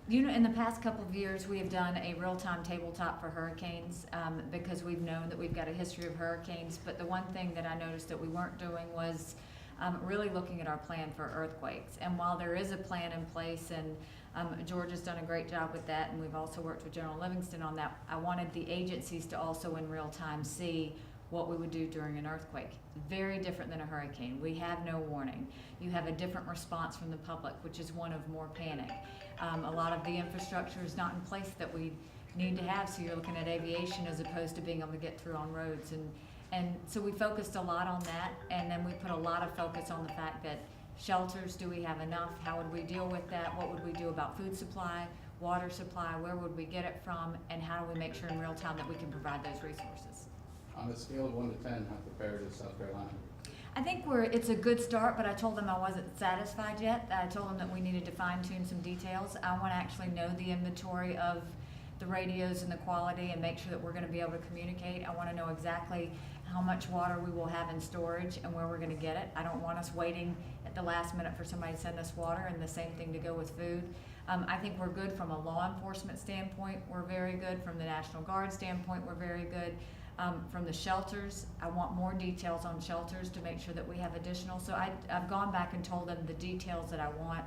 You know, in the past couple of years, we have done a real-time tabletop for hurricanes because we've known that we've got a history of hurricanes. But the one thing that I noticed that we weren't doing was really looking at our plan for earthquakes. And while there is a plan in place, and George has done a great job with that, and we've also worked with General Livingston on that, I wanted the agencies to also in real time see what we would do during an earthquake. Very different than a hurricane. We have no warning. You have a different response from the public, which is one of more panic. A lot of the infrastructure is not in place that we need to have, so you're looking at aviation as opposed to being able to get through on roads. And so we focused a lot on that, and then we put a lot of focus on the fact that shelters, do we have enough? How would we deal with that? What would we do about food supply, water supply? Where would we get it from? And how do we make sure in real time that we can provide those resources? On a scale of 1 to 10, how prepared is South Carolina? I think it's a good start, but I told them I wasn't satisfied yet. I told them that we needed to fine tune some details. I want to actually know the inventory of the radios and the quality and make sure that we're going to be able to communicate. I want to know exactly how much water we will have in storage and where we're going to get it. I don't want us waiting at the last minute for somebody to send us water, and the same thing to go with food. I think we're good from a law enforcement standpoint. We're very good from the National Guard standpoint. We're very good. From the shelters, I want more details on shelters to make sure that we have additional. So I've gone back and told them the details that I want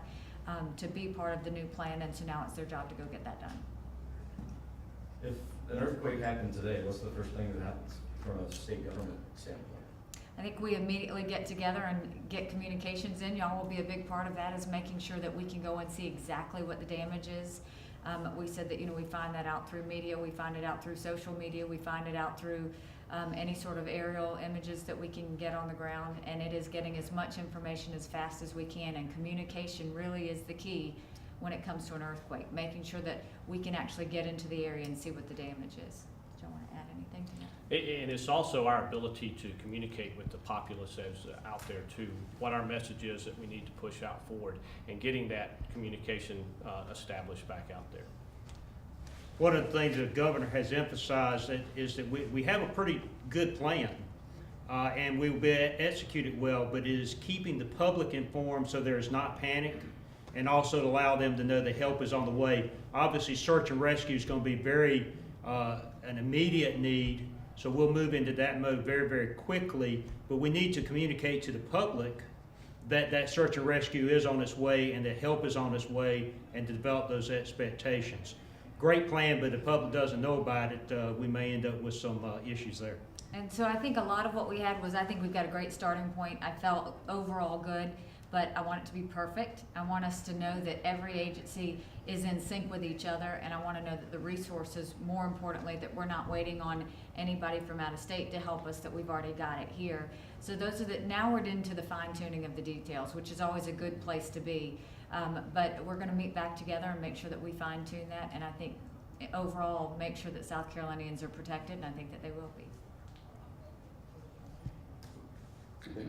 to be part of the new plan, and so now it's their job to go get that done. If an earthquake happened today, what's the first thing that happens from a state government standpoint? I think we immediately get together and get communications in. Y'all will be a big part of that, is making sure that we can go and see exactly what the damage is. We said that, we find that out through media, we find it out through social media, we find it out through any sort of aerial images that we can get on the ground, and it is getting as much information as fast as we can, and communication really is the key when it comes to an earthquake, making sure that we can actually get into the area and see what the damage is. Do you want to add anything to that? And it's also our ability to communicate with the populace as out there too, what our message is that we need to push out forward, and getting that communication established back out there. One of the things the governor has emphasized is that we have a pretty good plan, and we will be executed well, but it is keeping the public informed so there is not panic, and also to allow them to know the help is on the way. Obviously, search and rescue is going to be very an immediate need, so we'll move into that mode very, very quickly, but we need to communicate to the public that search and rescue is on its way and that help is on its way, and to develop those expectations. Great plan, but the public doesn't know about it, we may end up with some issues there. And so I think a lot of what we had was, I think we've got a great starting point. I felt overall good, but I want it to be perfect. I want us to know that every agency is in sync with each other, and I want to know that the resources, more importantly, that we're not waiting on anybody from out of state to help us, that we've already got it here. So those are now we're into the fine tuning of the details, which is always a good place to be. But we're going to meet back together and make sure that we fine tune that, and I think overall make sure that South Carolinians are protected, and I think that they will be. Okay.